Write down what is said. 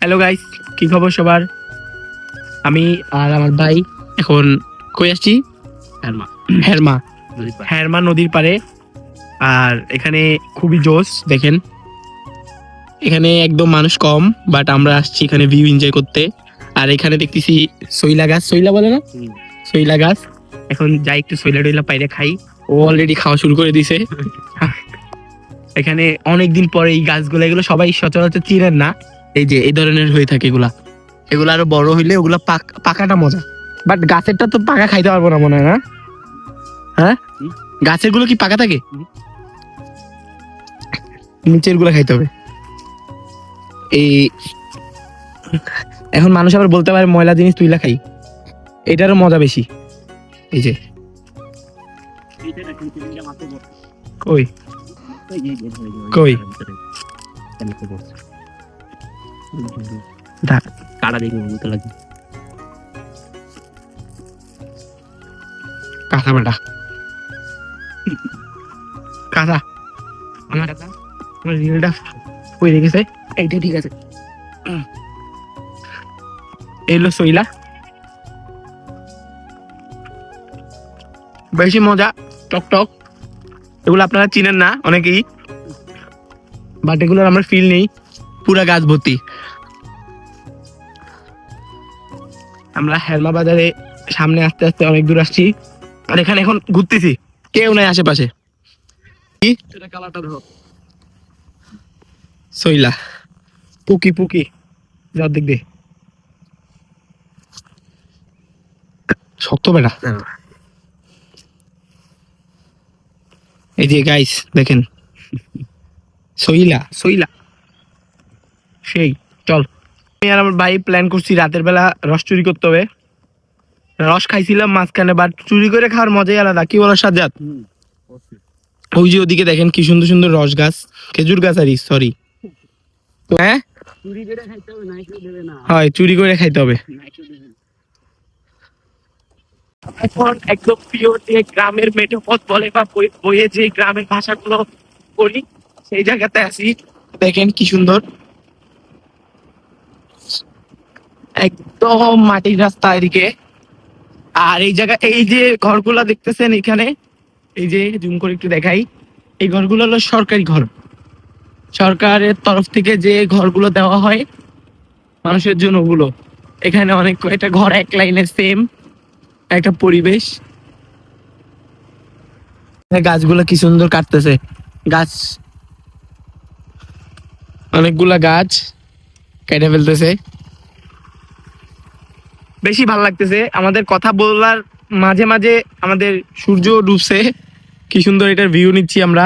Hello guys, কি খবর সবার? আমি আর আমার ভাই এখন কই আসছি? হেরমা হেরমা নদীর পাড়ে। আর এখানে খুবই জোশ দেখেন, এখানে একদম মানুষ কম, বাট আমরা আসছি এখানে ভিউ এনজয় করতে। আর এখানে দেখতেছি সইলা গাছ, সইলা বলে না, সইলা গাছ। এখন যাই একটু সইলা টইলা পাইরে খাই। ও অলরেডি খাওয়া শুরু করে দিছে। এখানে অনেকদিন পরে এই গাছগুলো, এগুলো সবাই সচরাচর চিনেন না। এই যে এই ধরনের হয়ে থাকে এগুলা, এগুলো আরো বড় হইলে ওগুলা পাকাটা মজা, বাট গাছেরটা তো পাকা খাইতে পারবো না মনে হয় না। হ্যাঁ, গাছের গুলো কি পাকা থাকে? নিচের গুলা খাইতে হবে। এই এখন মানুষ আবার বলতে পারে ময়লা জিনিস তুইলা খাই, এটারও মজা বেশি। এই যে কই কই কাটা দেখে মতো লাগে। কাঁচা বেটা, কাঁচা আমার রিলটা কই রেখেছে? এইটা ঠিক আছে। এলো সইলা, বেশি মজা, টক টক। এগুলো আপনারা চিনেন না অনেকেই, বাট এগুলোর আমার ফিল নেই। পুরা গাছ ভর্তি। আমরা হেরমা বাজারে সামনে আস্তে আস্তে অনেক দূর আসছি, আর এখানে এখন ঘুরতেছি, কেউ নাই আশেপাশে। কি কালারটা ধরো, সইলা পুকি পুকি যার দিক দিয়ে শক্ত বেটা। এই যে গাইস দেখেন, সইলা সইলা সেই। চল, আমি আর আমার ভাই প্ল্যান করছি রাতের বেলা রস চুরি করতে হবে। রস খাইছিলাম মাঝখানে, বাট চুরি করে খাওয়ার মজাই আলাদা, কি বলো সাজ্জাদ? ওই যে ওদিকে দেখেন কি সুন্দর সুন্দর রস গাছ, খেজুর গাছ, আর সরি, হ্যাঁ হয় চুরি করে খাইতে হবে। এখন একদম পিওর যে গ্রামের মেঠোপথ বলে বা বইয়ে যে গ্রামের ভাষাগুলো বলি, সেই জায়গাতে আছি। দেখেন কি সুন্দর, একদম মাটির রাস্তা এদিকে। আর এই জায়গা, এই যে ঘরগুলা দেখতেছেন এখানে, এই যে জুম করে একটু দেখাই, এই ঘরগুলো হলো সরকারি ঘর। সরকারের তরফ থেকে যে ঘরগুলো দেওয়া হয় মানুষের জন্য, ওগুলো। এখানে অনেক কয়টা ঘর এক লাইনে সেম একটা পরিবেশ। গাছগুলা কি সুন্দর কাটতেছে, গাছ অনেকগুলা গাছ কেটে ফেলতেছে। বেশি ভালো লাগতেছে আমাদের কথা বলার মাঝে মাঝে। আমাদের সূর্য ডুবছে, কি সুন্দর এটার ভিউ নিচ্ছি আমরা।